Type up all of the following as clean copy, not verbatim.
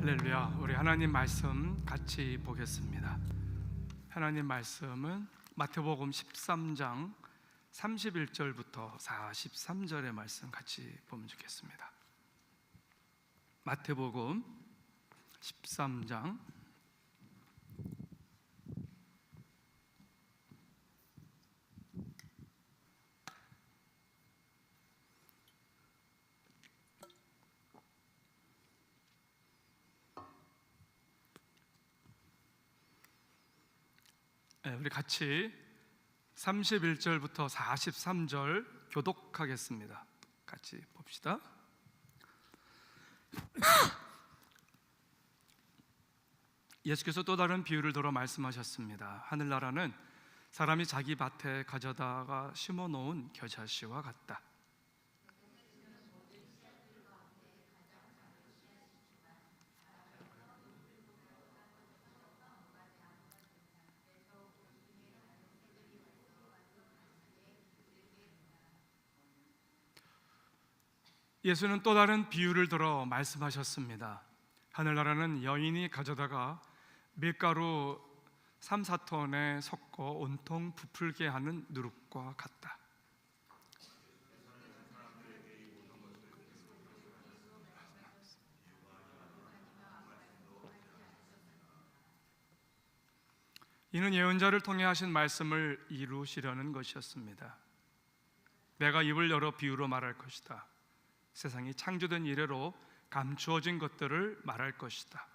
할렐루야. 우리 하나님 말씀 같이 보겠습니다. 하나님 말씀은 마태복음 13장 31절부터 43절의 말씀 같이 보면 좋겠습니다. 마태복음 13장 우리 같이 31절부터 43절 교독하겠습니다. 같이 봅시다. 예수께서 또 다른 비유를 들어 말씀하셨습니다. 하늘나라는 사람이 자기 밭에 가져다가 심어놓은 겨자씨와 같다. 예수는 또 다른 비유를 들어 말씀하셨습니다. 하늘나라는 여인이 가져다가 밀가루 3-4톤에 섞어 온통 부풀게 하는 누룩과 같다. 이는 예언자를 통해 하신 말씀을 이루시려는 것이었습니다. 내가 입을 열어 비유로 말할 것이다. 세상이 창조된 이래로 감추어진 것들을 말할 것이다.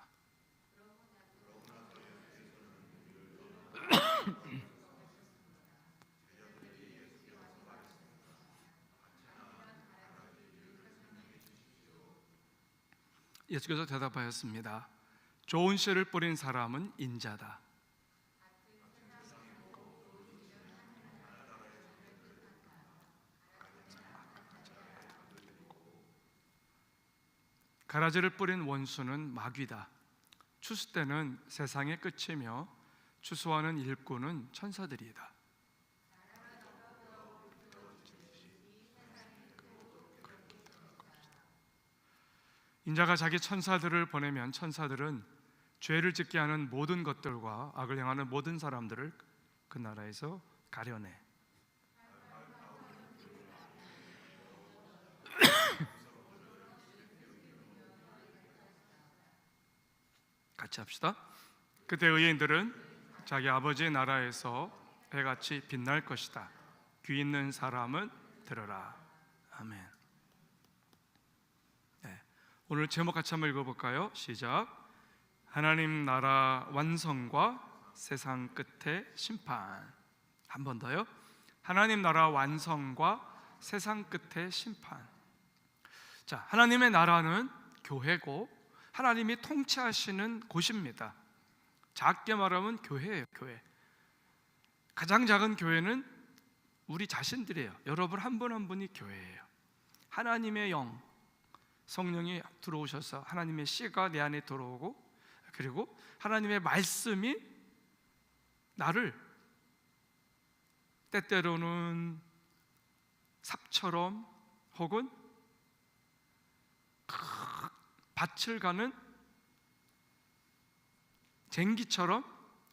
예수께서 대답하였습니다. 좋은 씨를 뿌린 사람은 인자다. 가라지를 뿌린 원수는 마귀다. 추수 때는 세상의 끝이며 추수하는 일꾼은 천사들이다. 인자가 자기 천사들을 보내면 천사들은 죄를 짓게 하는 모든 것들과 악을 행하는 모든 사람들을 그 나라에서 가려내. 같이 합시다. 그때 의인들은 자기 아버지의 나라에서 해같이 빛날 것이다. 귀 있는 사람은 들으라. 아멘. 오늘 제목 같이 한번 읽어볼까요? 시작. 하나님 나라 완성과 세상 끝의 심판. 한 번 더요. 하나님 나라 완성과 세상 끝의 심판. 자, 하나님의 나라는 교회고 하나님이 통치하시는 곳입니다. 작게 말하면 교회예요. 교회. 가장 작은 교회는 우리 자신들이에요. 여러분 한 분 한 분이 교회예요. 하나님의 영 성령이 들어오셔서 하나님의 씨가 내 안에 들어오고, 그리고 하나님의 말씀이 나를 때때로는 삽처럼 혹은 밭을 가는 쟁기처럼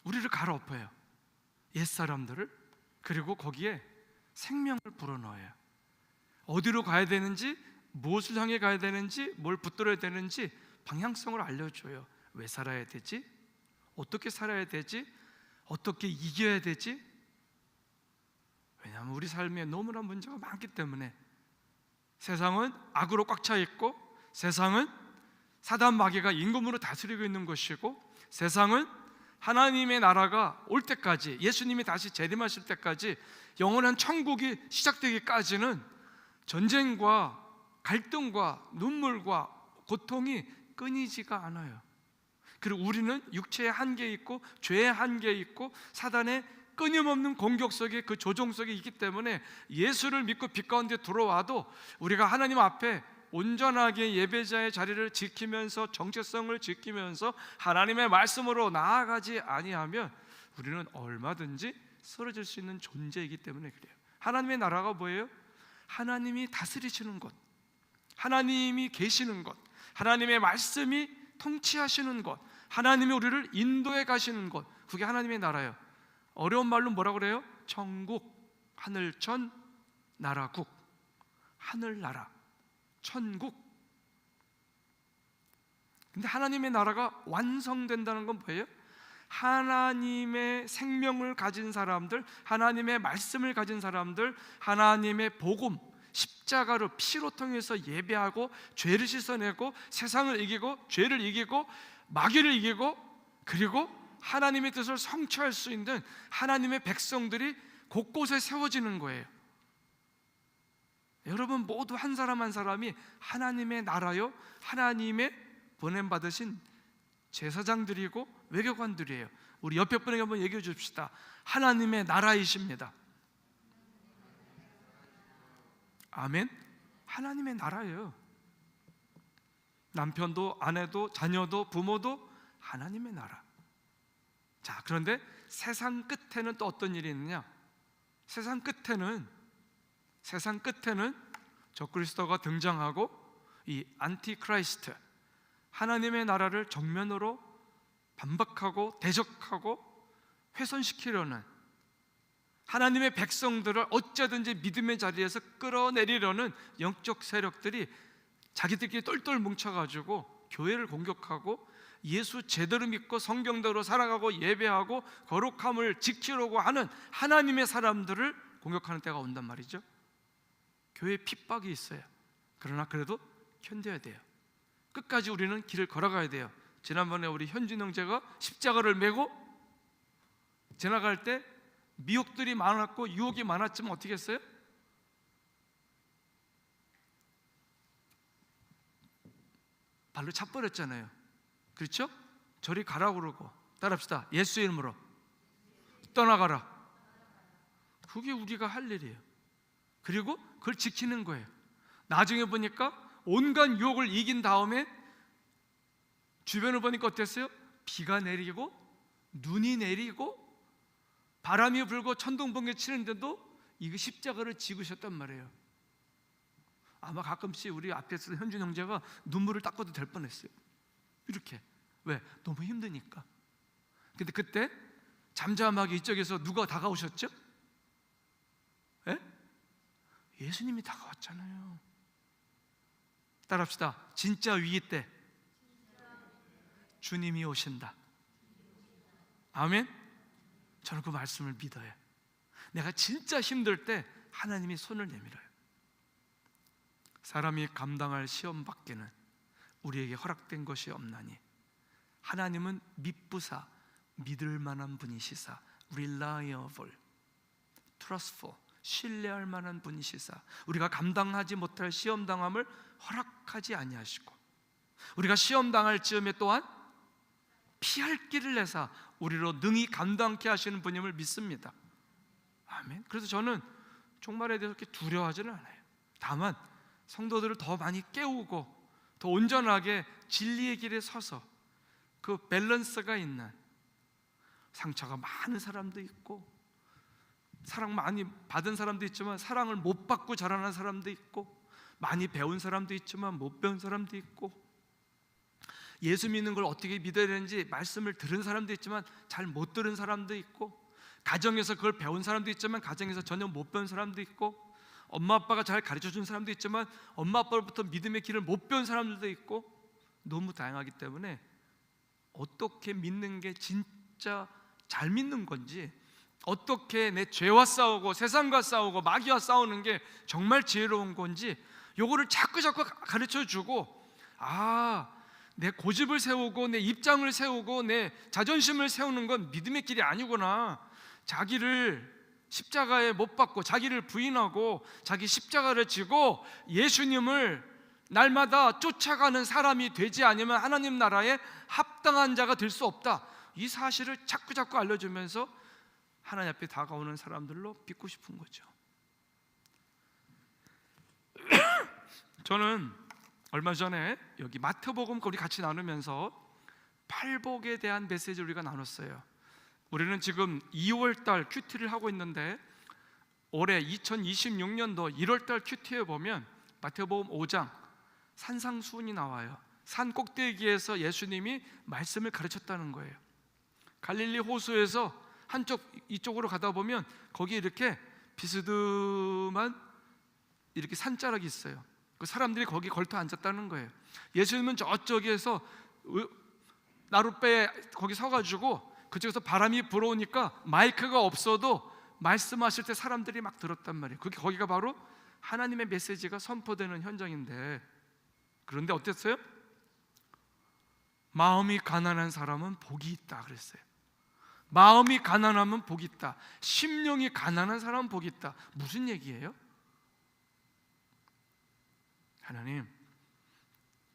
우리를 갈아엎어요. 옛사람들을. 그리고 거기에 생명을 불어넣어요. 어디로 가야 되는지, 무엇을 향해 가야 되는지, 뭘 붙들어야 되는지 방향성을 알려줘요. 왜 살아야 되지? 어떻게 살아야 되지? 어떻게 이겨야 되지? 왜냐하면 우리 삶에 너무나 문제가 많기 때문에. 세상은 악으로 꽉 차 있고, 세상은 사단 마귀가 임금으로 다스리고 있는 것이고, 세상은 하나님의 나라가 올 때까지, 예수님이 다시 재림하실 때까지, 영원한 천국이 시작되기까지는 전쟁과 갈등과 눈물과 고통이 끊이지가 않아요. 그리고 우리는 육체의 한계 있고 죄의 한계 있고 사단의 끊임없는 공격 속에, 그 조종 속에 있기 때문에 예수를 믿고 빛 가운데 들어와도 우리가 하나님 앞에 온전하게 예배자의 자리를 지키면서, 정체성을 지키면서 하나님의 말씀으로 나아가지 아니하면 우리는 얼마든지 쓰러질 수 있는 존재이기 때문에 그래요. 하나님의 나라가 뭐예요? 하나님이 다스리시는 것, 하나님이 계시는 것, 하나님의 말씀이 통치하시는 것, 하나님이 우리를 인도해 가시는 것, 그게 하나님의 나라예요. 어려운 말로 뭐라고 그래요? 천국, 하늘천, 나라국. 하늘나라, 천국. 근데 하나님의 나라가 완성된다는 건 뭐예요? 하나님의 생명을 가진 사람들, 하나님의 말씀을 가진 사람들, 하나님의 복음, 십자가로 피로 통해서 예배하고 죄를 씻어내고 세상을 이기고 죄를 이기고 마귀를 이기고 그리고 하나님의 뜻을 성취할 수 있는 하나님의 백성들이 곳곳에 세워지는 거예요. 여러분 모두 한 사람 한 사람이 하나님의 나라요, 하나님의 보냄받으신 제사장들이고 외교관들이에요. 우리 옆에 분에게 한번 얘기해 줍시다. 하나님의 나라이십니다. 아멘. 하나님의 나라예요. 남편도 아내도 자녀도 부모도 하나님의 나라. 자, 그런데 세상 끝에는 또 어떤 일이 있느냐? 세상 끝에는 적그리스도가 등장하고 이 안티크라이스트, 하나님의 나라를 정면으로 반박하고 대적하고 훼손시키려는, 하나님의 백성들을 어쩌든지 믿음의 자리에서 끌어내리려는 영적 세력들이 자기들끼리 똘똘 뭉쳐가지고 교회를 공격하고 예수 제대로 믿고 성경대로 살아가고 예배하고 거룩함을 지키려고 하는 하나님의 사람들을 공격하는 때가 온단 말이죠. 교회에 핍박이 있어요. 그러나 그래도 견뎌야 돼요. 끝까지 우리는 길을 걸어가야 돼요. 지난번에 우리 현준 형제가 십자가를 메고 지나갈 때 미혹들이 많았고 유혹이 많았지만 어떻게 했어요? 발로 차버렸잖아요. 그렇죠? 저리 가라고 그러고, 따라합시다. 예수 이름으로 떠나가라. 그게 우리가 할 일이에요. 그리고 그걸 지키는 거예요. 나중에 보니까 온갖 유혹을 이긴 다음에 주변을 보니까 어땠어요? 비가 내리고 눈이 내리고 바람이 불고 천둥번개 치는데도 이거 십자가를 지으셨단 말이에요. 아마 가끔씩 우리 앞에서 현준 형제가 눈물을 닦아도 될 뻔했어요. 이렇게. 왜? 너무 힘드니까. 근데 그때 잠잠하게 이쪽에서 누가 다가오셨죠? 예? 예수님이 다가왔잖아요. 따라합시다. 진짜 위기 때 주님이 오신다. 아멘. 저는 그 말씀을 믿어요. 내가 진짜 힘들 때 하나님이 손을 내밀어요. 사람이 감당할 시험 밖에는 우리에게 허락된 것이 없나니 하나님은 믿부사, 믿을 만한 분이시사, reliable, trustful, 신뢰할 만한 분이시사, 우리가 감당하지 못할 시험 당함을 허락하지 아니하시고 우리가 시험 당할 즈음에 또한 피할 길을 내사 우리로 능히 감당케 하시는 분임을 믿습니다. 아멘. 그래서 저는 종말에 대해서 그렇게 두려워하지는 않아요. 다만 성도들을 더 많이 깨우고 더 온전하게 진리의 길에 서서 그 밸런스가 있는, 상처가 많은 사람도 있고 사랑 많이 받은 사람도 있지만 사랑을 못 받고 자라는 사람도 있고, 많이 배운 사람도 있지만 못 배운 사람도 있고, 예수 믿는 걸 어떻게 믿어야 되는지 말씀을 들은 사람도 있지만 잘 못 들은 사람도 있고, 가정에서 그걸 배운 사람도 있지만 가정에서 전혀 못 배운 사람도 있고, 엄마 아빠가 잘 가르쳐준 사람도 있지만 엄마 아빠로부터 믿음의 길을 못 배운 사람들도 있고, 너무 다양하기 때문에 어떻게 믿는 게 진짜 잘 믿는 건지, 어떻게 내 죄와 싸우고 세상과 싸우고 마귀와 싸우는 게 정말 지혜로운 건지, 요거를 자꾸 가르쳐주고, 내 고집을 세우고 내 입장을 세우고 내 자존심을 세우는 건 믿음의 길이 아니구나, 자기를 십자가에 못 박고 자기를 부인하고 자기 십자가를 지고 예수님을 날마다 쫓아가는 사람이 되지 않으면 하나님 나라에 합당한 자가 될 수 없다, 이 사실을 자꾸 알려주면서 하나님 앞에 다가오는 사람들로 빚고 싶은 거죠. 저는 얼마 전에 여기 마태복음 우리 같이 나누면서 팔복에 대한 메시지를 우리가 나눴어요. 우리는 지금 2월달 큐티를 하고 있는데 올해 2026년도 1월달 큐티에 보면 마태복음 5장 산상수훈이 나와요. 산 꼭대기에서 예수님이 말씀을 가르쳤다는 거예요. 갈릴리 호수에서 한쪽 이쪽으로 가다 보면 거기 이렇게 비스듬한 이렇게 산자락이 있어요. 그 사람들이 거기 걸터 앉았다는 거예요. 예수님은 저쪽에서 나룻배에 거기 서가지고 그쪽에서 바람이 불어오니까 마이크가 없어도 말씀하실 때 사람들이 막 들었단 말이에요. 거기가 바로 하나님의 메시지가 선포되는 현장인데, 그런데 어땠어요? 마음이 가난한 사람은 복이 있다 그랬어요. 마음이 가난하면 복이 있다. 심령이 가난한 사람은 복이 있다. 무슨 얘기예요? 하나님,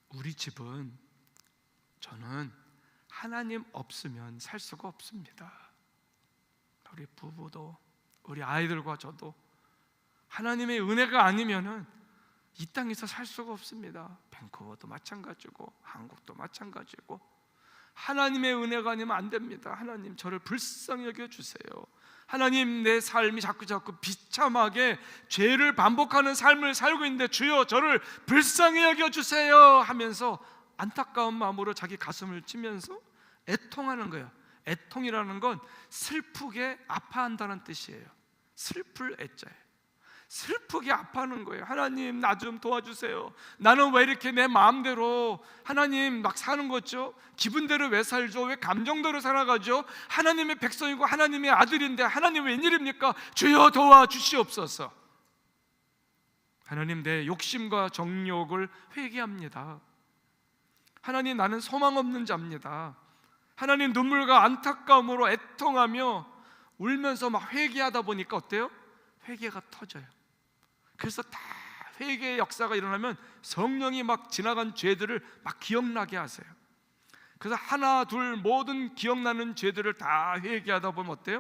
우리 집은, 저는 하나님 없으면 살 수가 없습니다. 우리 부부도, 우리 아이들과 저도 하나님의 은혜가 아니면은 이 땅에서 살 수가 없습니다. 밴쿠버도 마찬가지고 한국도 마찬가지고 하나님의 은혜가 아니면 안 됩니다. 하나님, 저를 불쌍히 여겨주세요. 하나님, 내 삶이 자꾸 비참하게 죄를 반복하는 삶을 살고 있는데 주여 저를 불쌍히 여겨주세요 하면서 안타까운 마음으로 자기 가슴을 치면서 애통하는 거예요. 애통이라는 건 슬프게 아파한다는 뜻이에요. 슬플 애자예요. 슬프게 아파하는 거예요. 하나님, 나 좀 도와주세요. 나는 왜 이렇게 내 마음대로 하나님 막 사는 거죠? 기분대로 왜 살죠? 왜 감정대로 살아가죠? 하나님의 백성이고 하나님의 아들인데 하나님 웬일입니까? 주여 도와주시옵소서. 하나님, 내 욕심과 정욕을 회개합니다. 하나님, 나는 소망 없는 자입니다. 하나님, 눈물과 안타까움으로 애통하며 울면서 막 회개하다 보니까 어때요? 회개가 터져요. 그래서 다 회개의 역사가 일어나면 성령이 막 지나간 죄들을 막 기억나게 하세요. 그래서 하나 둘 모든 기억나는 죄들을 다 회개하다 보면 어때요?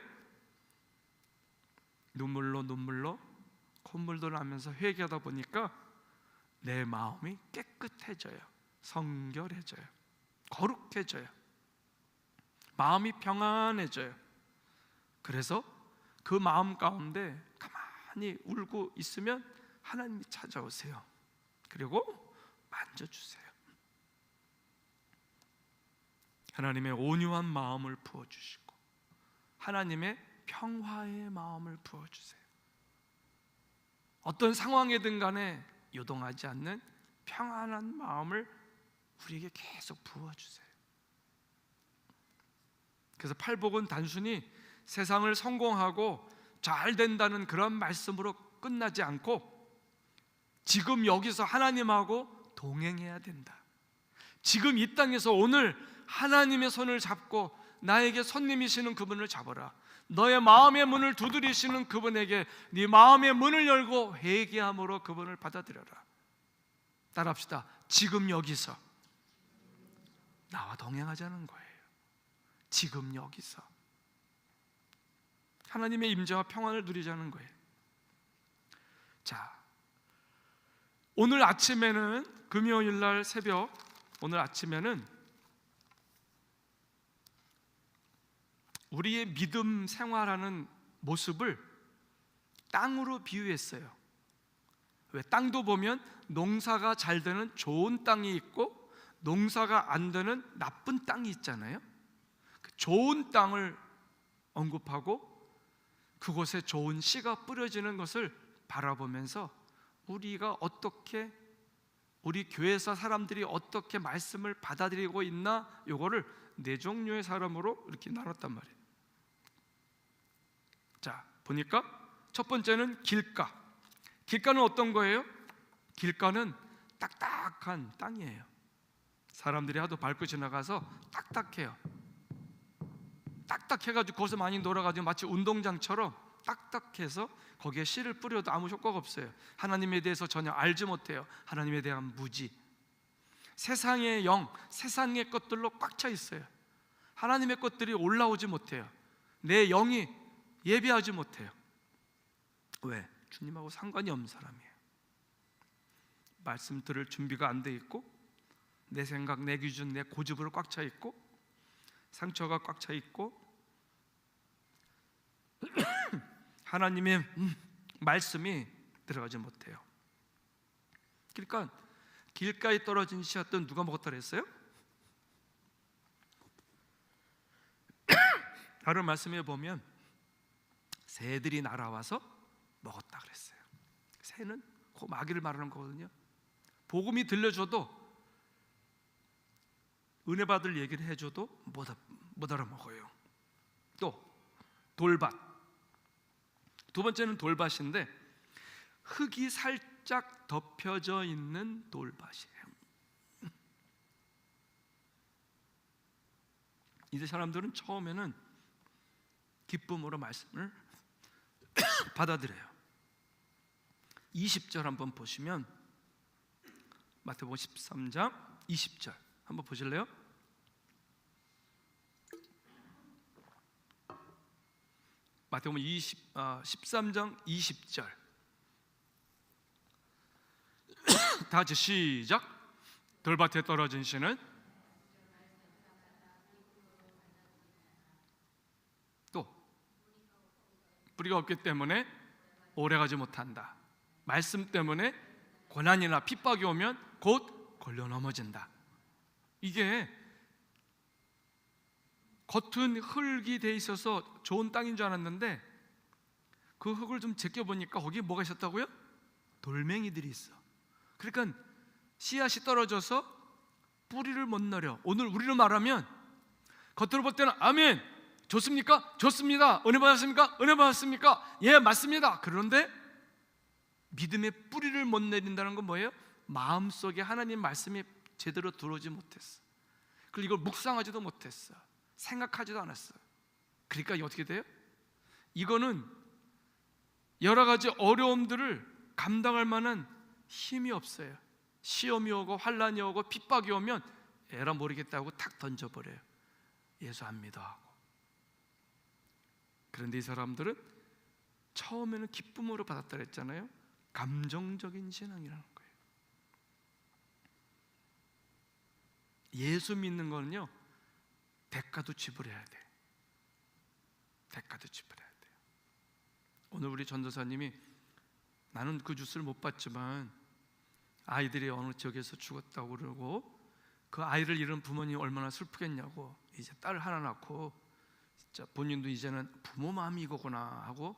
눈물로 콧물도 나면서 회개하다 보니까 내 마음이 깨끗해져요. 성결해져요. 거룩해져요. 마음이 평안해져요. 그래서 그 마음 가운데 가만히 울고 있으면 하나님이 찾아오세요. 그리고 만져주세요. 하나님의 온유한 마음을 부어주시고 하나님의 평화의 마음을 부어주세요. 어떤 상황이든 간에 요동하지 않는 평안한 마음을 우리에게 계속 부어주세요. 그래서 팔복은 단순히 세상을 성공하고 잘 된다는 그런 말씀으로 끝나지 않고 지금 여기서 하나님하고 동행해야 된다. 지금 이 땅에서 오늘 하나님의 손을 잡고 나에게 손님이시는 그분을 잡아라. 너의 마음의 문을 두드리시는 그분에게 네 마음의 문을 열고 회개함으로 그분을 받아들여라. 따라합시다. 지금 여기서 나와 동행하자는 거예요. 지금 여기서 하나님의 임재와 평안을 누리자는 거예요. 자, 오늘 아침에는 금요일 날 새벽, 오늘 아침에는 우리의 믿음 생활하는 모습을 땅으로 비유했어요. 왜? 땅도 보면 농사가 잘 되는 좋은 땅이 있고 농사가 안 되는 나쁜 땅이 있잖아요. 그 좋은 땅을 언급하고 그곳에 좋은 씨가 뿌려지는 것을 바라보면서 우리가 어떻게, 우리 교회에서 사람들이 어떻게 말씀을 받아들이고 있나, 요거를 네 종류의 사람으로 이렇게 나눴단 말이에요. 자, 보니까 첫 번째는 길가. 길가는 어떤 거예요? 길가는 딱딱한 땅이에요. 사람들이 하도 밟고 지나가서 딱딱해요. 딱딱해가지고 거기서 많이 놀아가지고 마치 운동장처럼 딱딱해서 거기에 씨를 뿌려도 아무 효과가 없어요. 하나님에 대해서 전혀 알지 못해요. 하나님에 대한 무지. 세상의 영, 세상의 것들로 꽉 차 있어요. 하나님의 것들이 올라오지 못해요. 내 영이 예배하지 못해요. 왜? 주님하고 상관이 없는 사람이에요. 말씀 들을 준비가 안 돼 있고 내 생각, 내 기준, 내 고집으로 꽉 차 있고 상처가 꽉 차 있고 하나님의 말씀이 들어가지 못해요. 그러니까 길가에 떨어진 씨앗은 누가 먹었다 그랬어요? 다른 말씀에 보면 새들이 날아와서 먹었다 그랬어요. 새는 그 마귀를 말하는 거거든요. 복음이 들려줘도, 은혜 받을 얘기를 해줘도 못 알아먹어요. 또 돌밭, 두 번째는 돌밭인데 흙이 살짝 덮여져 있는 돌밭이에요. 이제 사람들은 처음에는 기쁨으로 말씀을 받아들여요. 20절 한번 보시면, 마태복음 13장 20절 한번 보실래요? 마태복음 13장 20절 다 같이 시작. 돌밭에 떨어진 씨는 또 뿌리가 없기 때문에 오래가지 못한다. 말씀 때문에 고난이나 핍박이 오면 곧 걸려 넘어진다. 이게 겉은 흙이 돼 있어서 좋은 땅인 줄 알았는데 그 흙을 좀 제껴보니까 거기에 뭐가 있었다고요? 돌멩이들이 있어. 그러니까 씨앗이 떨어져서 뿌리를 못 내려. 오늘 우리로 말하면 겉으로 볼 때는 아멘, 좋습니까? 좋습니다. 은혜 받았습니까? 은혜 받았습니까? 예, 맞습니다. 그런데 믿음의 뿌리를 못 내린다는 건 뭐예요? 마음속에 하나님 말씀이 제대로 들어오지 못했어. 그리고 이걸 묵상하지도 못했어. 생각하지도 않았어. 그러니까 이게 어떻게 돼요? 이거는 여러 가지 어려움들을 감당할 만한 힘이 없어요. 시험이 오고 환난이 오고 핍박이 오면 에라 모르겠다고 탁 던져버려요. 예수 안 믿어 하고. 그런데 이 사람들은 처음에는 기쁨으로 받았다 그랬잖아요. 감정적인 신앙이라는 거예요. 예수 믿는 거는요, 대가도 지불해야 돼. 대가도 지불해야 돼요. 오늘 우리 전도사님이 나는 그 뉴스를 못 봤지만 아이들이 어느 지역에서 죽었다고 그러고 그 아이를 잃은 부모님이 얼마나 슬프겠냐고, 이제 딸 하나 낳고 진짜 본인도 이제는 부모 마음이 이거구나 하고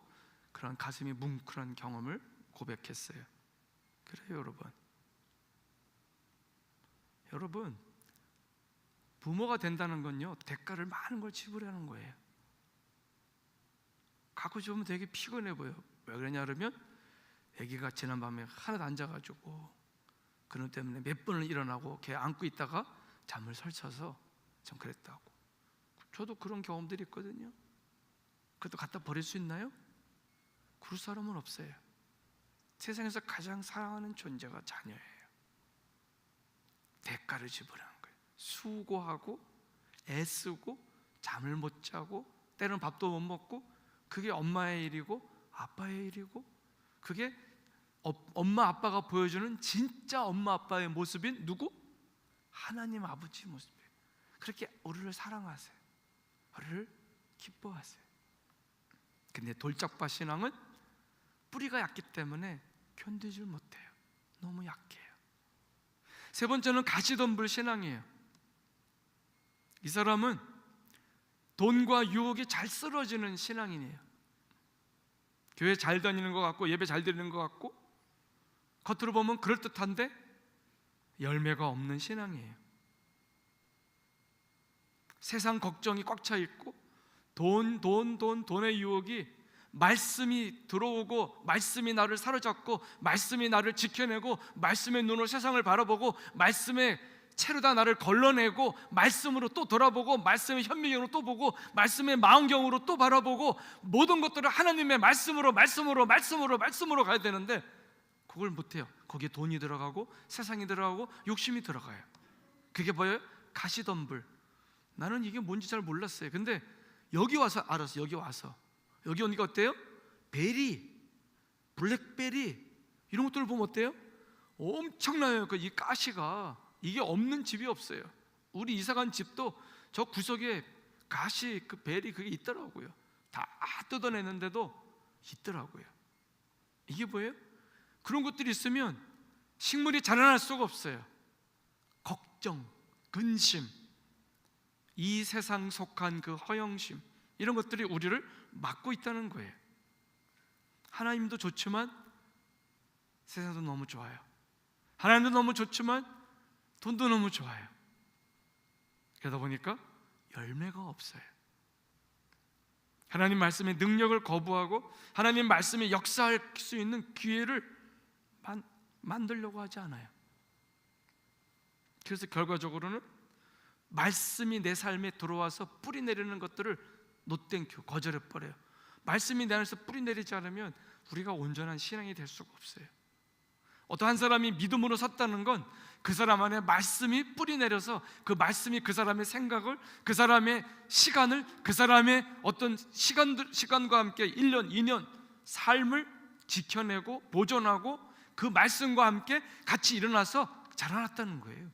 그런 가슴이 뭉클한 경험을 고백했어요. 그래요, 여러분 부모가 된다는 건요, 대가를 많은 걸 지불하는 거예요. 갖고 싶으면 되게 피곤해 보여. 왜 그러냐 그러면 아기가 지난밤에 하나도 안 자가지고 그놈 때문에 몇 번을 일어나고 걔 안고 있다가 잠을 설쳐서 좀 그랬다고. 저도 그런 경험들이 있거든요. 그것도 갖다 버릴 수 있나요? 그럴 사람은 없어요. 세상에서 가장 사랑하는 존재가 자녀예요. 대가를 지불하는 거예요. 수고하고 애쓰고 잠을 못 자고 때로는 밥도 못 먹고, 그게 엄마의 일이고 아빠의 일이고, 그게 엄마 아빠가 보여주는 진짜 엄마 아빠의 모습인 누구? 하나님 아버지 모습이에요. 그렇게 우리를 사랑하세요. 우리를 기뻐하세요. 근데 돌짝밭 신앙은 뿌리가 얕기 때문에 견디질 못해요. 너무 약해요. 세 번째는 가시덤불 신앙이에요. 이 사람은 돈과 유혹이 잘 쓰러지는 신앙인이에요. 교회 잘 다니는 것 같고 예배 잘 드리는 것 같고 겉으로 보면 그럴듯한데 열매가 없는 신앙이에요. 세상 걱정이 꽉 차 있고 돈의 유혹이, 말씀이 들어오고 말씀이 나를 사로잡고 말씀이 나를 지켜내고 말씀의 눈으로 세상을 바라보고 말씀의 채로다 나를 걸러내고 말씀으로 또 돌아보고 말씀의 현미경으로 또 보고 말씀의 망원경으로 또 바라보고 모든 것들을 하나님의 말씀으로 가야 되는데 그걸 못해요. 거기에 돈이 들어가고 세상이 들어가고 욕심이 들어가요. 그게 뭐예요? 가시덤불. 나는 이게 뭔지 잘 몰랐어요. 근데 여기 와서 알았어. 여기 오니까 어때요? 베리, 블랙베리 이런 것들을 보면 어때요? 엄청나요. 이 가시가, 이게 없는 집이 없어요. 우리 이사간 집도 저 구석에 가시, 그 베리 그게 있더라고요. 다 뜯어내는데도 있더라고요. 이게 뭐예요? 그런 것들이 있으면 식물이 자라날 수가 없어요. 걱정, 근심, 이 세상 속한 그 허영심, 이런 것들이 우리를 막고 있다는 거예요. 하나님도 좋지만 세상도 너무 좋아요. 하나님도 너무 좋지만 돈도 너무 좋아요. 그러다 보니까 열매가 없어요. 하나님 말씀의 능력을 거부하고 하나님 말씀에 역사할 수 있는 기회를 만들려고 하지 않아요. 그래서 결과적으로는 말씀이 내 삶에 들어와서 뿌리 내리는 것들을 노땡큐, 거절해버려요. 말씀이 내 안에서 뿌리 내리지 않으면 우리가 온전한 신앙이 될 수가 없어요. 어떤 한 사람이 믿음으로 섰다는 건 그 사람 안에 말씀이 뿌리 내려서 그 말씀이 그 사람의 생각을, 그 사람의 시간을, 그 사람의 어떤 시간과 함께 1년, 2년 삶을 지켜내고 보존하고 그 말씀과 함께 같이 일어나서 자라났다는 거예요.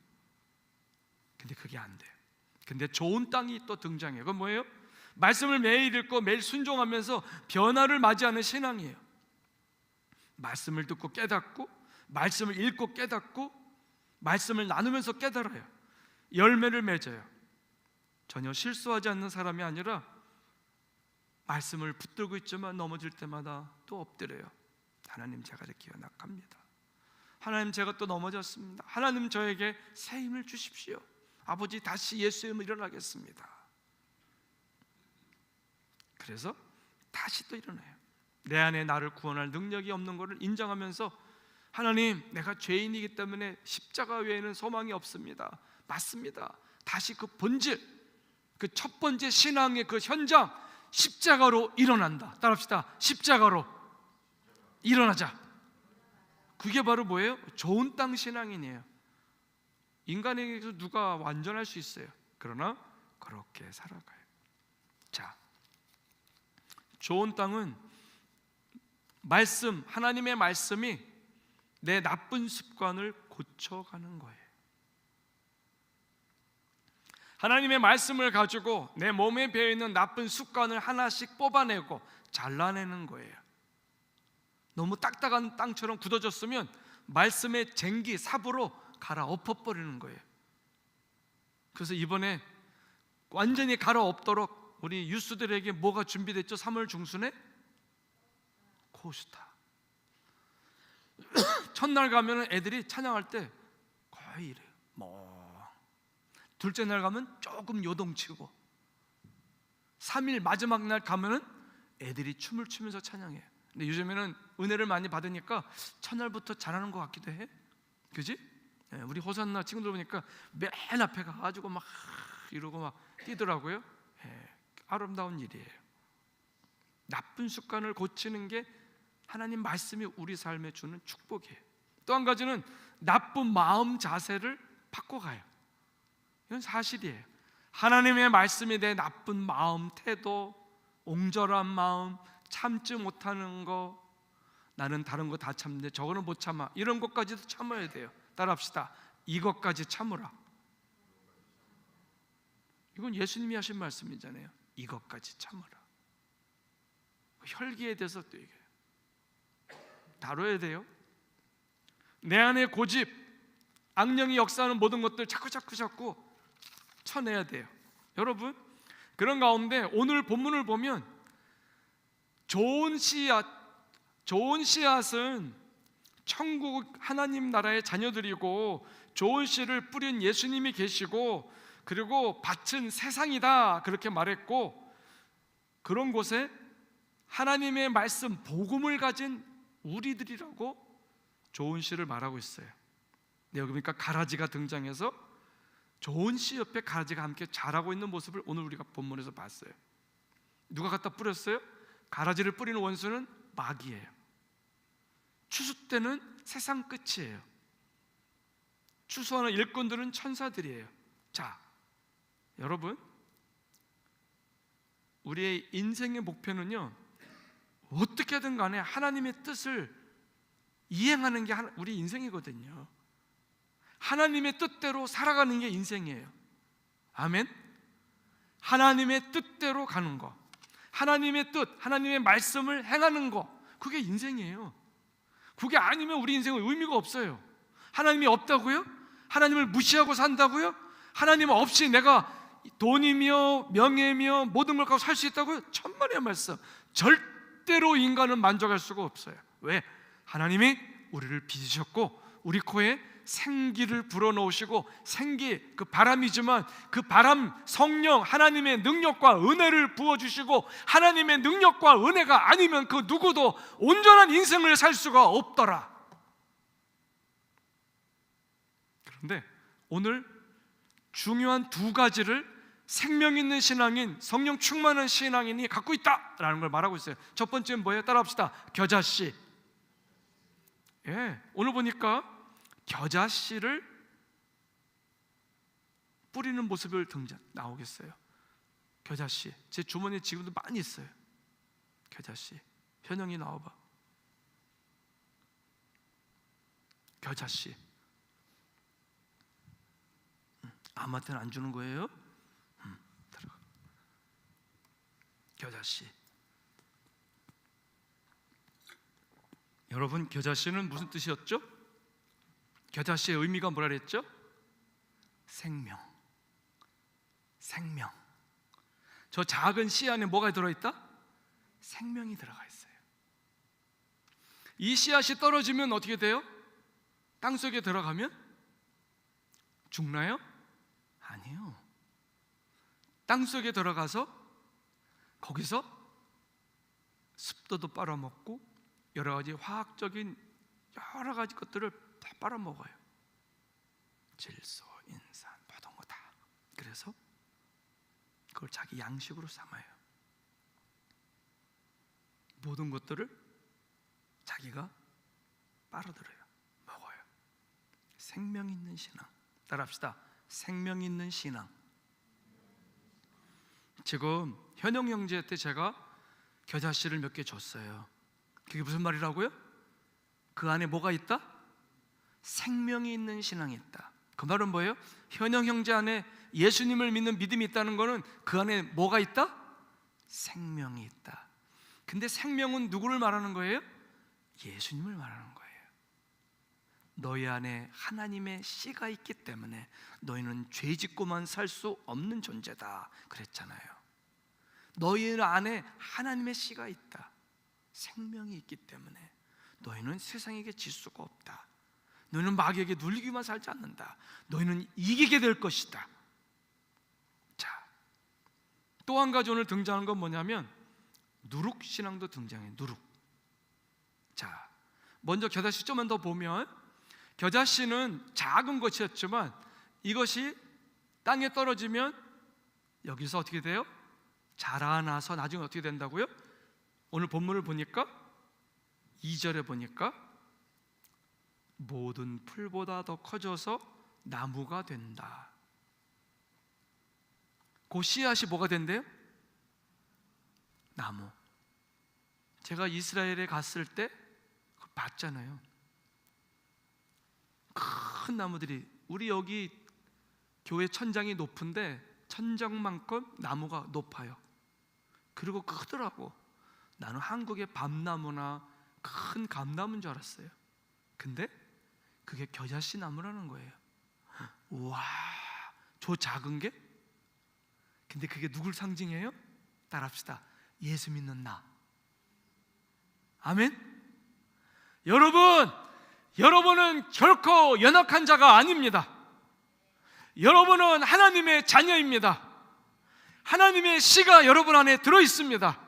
근데 그게 안 돼요. 근데 좋은 땅이 또 등장해요. 그건 뭐예요? 말씀을 매일 읽고 매일 순종하면서 변화를 맞이하는 신앙이에요. 말씀을 듣고 깨닫고, 말씀을 읽고 깨닫고, 말씀을 나누면서 깨달아요. 열매를 맺어요. 전혀 실수하지 않는 사람이 아니라 말씀을 붙들고 있지만 넘어질 때마다 또 엎드려요. 하나님, 제가 이렇게 연약합니다. 하나님, 제가 또 넘어졌습니다. 하나님, 저에게 새 힘을 주십시오. 아버지, 다시 예수의 이름으로 일어나겠습니다. 그래서 다시 또 일어나요. 내 안에 나를 구원할 능력이 없는 것을 인정하면서 하나님, 내가 죄인이기 때문에 십자가 외에는 소망이 없습니다. 맞습니다. 다시 그 본질, 그 첫 번째 신앙의 그 현장, 십자가로 일어난다. 따라합시다. 십자가로 일어나자. 그게 바로 뭐예요? 좋은 땅 신앙이에요. 인간에게서 누가 완전할 수 있어요? 그러나 그렇게 살아가요. 자, 좋은 땅은 말씀, 하나님의 말씀이 내 나쁜 습관을 고쳐가는 거예요. 하나님의 말씀을 가지고 내 몸에 배어있는 나쁜 습관을 하나씩 뽑아내고 잘라내는 거예요. 너무 딱딱한 땅처럼 굳어졌으면 말씀의 쟁기, 삽으로 갈아엎어버리는 거예요. 그래서 이번에 완전히 갈아엎도록 우리 유스들에게 뭐가 준비됐죠? 3월 중순에 코스타. 첫날 가면 애들이 찬양할 때 거의 이래요. 둘째 날 가면 조금 요동치고, 3일 마지막 날 가면은 애들이 춤을 추면서 찬양해요. 근데 요즘에는 은혜를 많이 받으니까 첫날부터 잘하는 것 같기도 해. 그지? 우리 호산나 친구들 보니까 맨 앞에 가가지고 막 이러고 막 뛰더라고요. 아름다운 일이에요. 나쁜 습관을 고치는 게 하나님 말씀이 우리 삶에 주는 축복이에요. 또 한 가지는 나쁜 마음 자세를 바꿔가요. 이건 사실이에요. 하나님의 말씀이 내 나쁜 마음, 태도, 옹졸한 마음, 참지 못하는 거, 나는 다른 거 다 참는데 저거는 못 참아, 이런 것까지도 참아야 돼요. 따라합시다. 이것까지 참으라. 이건 예수님이 하신 말씀이잖아요. 이것까지 참으라. 혈기에 대해서 또 얘기해요. 다뤄야 돼요. 내 안에 고집, 악령이 역사하는 모든 것들 자꾸 쳐내야 돼요. 여러분, 그런 가운데 오늘 본문을 보면 좋은 씨앗은 천국 하나님 나라의 자녀들이고, 좋은 씨를 뿌린 예수님이 계시고, 그리고 밭은 세상이다, 그렇게 말했고, 그런 곳에 하나님의 말씀, 복음을 가진 우리들이라고 좋은 씨를 말하고 있어요. 여기 보니까 가라지가 등장해서 좋은 씨 옆에 가라지가 함께 자라고 있는 모습을 오늘 우리가 본문에서 봤어요. 누가 갖다 뿌렸어요? 가라지를 뿌리는 원수는 마귀예요. 추수 때는 세상 끝이에요. 추수하는 일꾼들은 천사들이에요. 자, 여러분, 우리의 인생의 목표는요, 어떻게든 간에 하나님의 뜻을 이행하는 게 우리 인생이거든요. 하나님의 뜻대로 살아가는 게 인생이에요. 아멘. 하나님의 뜻대로 가는 거, 하나님의 뜻, 하나님의 말씀을 행하는 거, 그게 인생이에요. 그게 아니면 우리 인생은 의미가 없어요. 하나님이 없다고요? 하나님을 무시하고 산다고요? 하나님 없이 내가 돈이며 명예며 모든 걸 갖고 살 수 있다고요? 천만의 말씀. 절대로 인간은 만족할 수가 없어요. 왜? 하나님이 우리를 빚으셨고 우리 코에 생기를 불어넣으시고, 생기, 그 바람이지만 그 바람, 성령, 하나님의 능력과 은혜를 부어주시고, 하나님의 능력과 은혜가 아니면 그 누구도 온전한 인생을 살 수가 없더라. 그런데 오늘 중요한 두 가지를 생명 있는 신앙인, 성령 충만한 신앙인이 갖고 있다라는 걸 말하고 있어요. 첫 번째는 뭐예요? 따라합시다. 겨자씨. 오늘 보니까 겨자씨를 뿌리는 모습을 나오겠어요. 겨자씨. 제 주머니에 지금도 많이 있어요. 겨자씨. 현영이 나와봐. 겨자씨. 아무한테는 안 주는 거예요? 들어가. 겨자씨. 여러분, 겨자씨는 무슨 뜻이었죠? 겨자씨의 의미가 뭐라 그랬죠? 생명. 생명. 저 작은 씨 안에 뭐가 들어있다? 생명이 들어가 있어요. 이 씨앗이 떨어지면 어떻게 돼요? 땅속에 들어가면 죽나요? 아니요. 땅속에 들어가서 거기서 습도도 빨아먹고 여러 가지 화학적인 여러 가지 것들을 다 빨아먹어요. 질소, 인산, 모든 거 다. 그래서 그걸 자기 양식으로 삼아요. 모든 것들을 자기가 빨아들여요. 먹어요. 생명 있는 신앙. 따라합시다. 생명 있는 신앙. 지금 현영 형제한테 제가 겨자씨를 몇 개 줬어요. 그게 무슨 말이라고요? 그 안에 뭐가 있다? 생명이 있는 신앙이 있다. 그 말은 뭐예요? 현영 형제 안에 예수님을 믿는 믿음이 있다는 것은 그 안에 뭐가 있다? 생명이 있다. 근데 생명은 누구를 말하는 거예요? 예수님을 말하는 거예요. 너희 안에 하나님의 씨가 있기 때문에 너희는 죄 짓고만 살 수 없는 존재다 그랬잖아요. 너희 안에 하나님의 씨가 있다. 생명이 있기 때문에 너희는 세상에게 질 수가 없다. 너희는 마귀에게 눌리기만 살지 않는다. 너희는 이기게 될 것이다. 자, 또 한 가지 오늘 등장하는 건 뭐냐면 누룩신앙도 등장해요. 누룩. 자, 먼저 겨자씨 좀만 더 보면 겨자씨는 작은 것이었지만 이것이 땅에 떨어지면 여기서 어떻게 돼요? 자라나서 나중에 어떻게 된다고요? 오늘 본문을 보니까 2절에 보니까 모든 풀보다 더 커져서 나무가 된다. 그 씨앗이 뭐가 된대요? 나무. 제가 이스라엘에 갔을 때 봤잖아요. 큰 나무들이, 우리 여기 교회 천장이 높은데 천장만큼 나무가 높아요. 그리고 크더라고. 나는 한국의 밤나무나 큰 감나무인 줄 알았어요. 근데 그게 겨자씨 나무라는 거예요. 우와, 저 작은 게? 근데 그게 누굴 상징해요? 따라합시다. 예수 믿는 나. 아멘? 여러분은 결코 연약한 자가 아닙니다. 여러분은 하나님의 자녀입니다. 하나님의 씨가 여러분 안에 들어있습니다.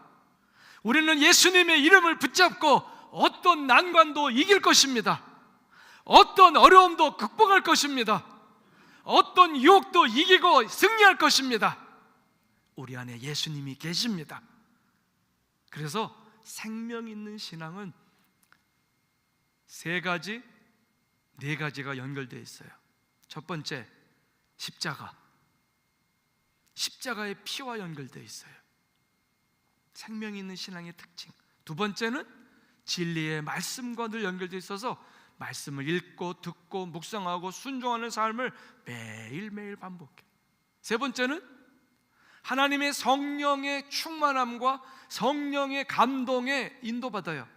우리는 예수님의 이름을 붙잡고 어떤 난관도 이길 것입니다. 어떤 어려움도 극복할 것입니다. 어떤 유혹도 이기고 승리할 것입니다. 우리 안에 예수님이 계십니다. 그래서 생명 있는 신앙은 세 가지, 네 가지가 연결되어 있어요. 첫 번째, 십자가의 피와 연결되어 있어요. 생명 있는 신앙의 특징. 두 번째는 진리의 말씀과 늘 연결되어 있어서 말씀을 읽고 듣고 묵상하고 순종하는 삶을 매일매일 반복해요. 세 번째는 하나님의 성령의 충만함과 성령의 감동에 인도받아요.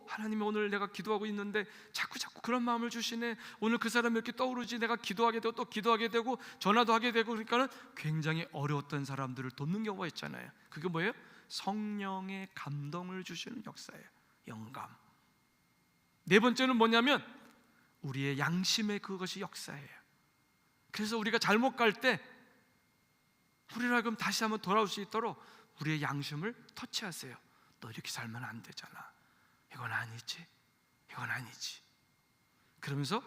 하나님이 오늘 내가 기도하고 있는데 자꾸 그런 마음을 주시네. 오늘 그 사람이 이렇게 떠오르지. 내가 기도하게 되고 또 기도하게 되고 전화도 하게 되고. 그러니까는 굉장히 어려웠던 사람들을 돕는 경우가 있잖아요. 그게 뭐예요? 성령의 감동을 주시는 역사예요. 영감. 네 번째는 뭐냐면 우리의 양심의 그것이 역사예요. 그래서 우리가 잘못 갈 때 우리를 하여금 다시 한번 돌아올 수 있도록 우리의 양심을 터치하세요. 너 이렇게 살면 안 되잖아. 이건 아니지. 이건 아니지. 그러면서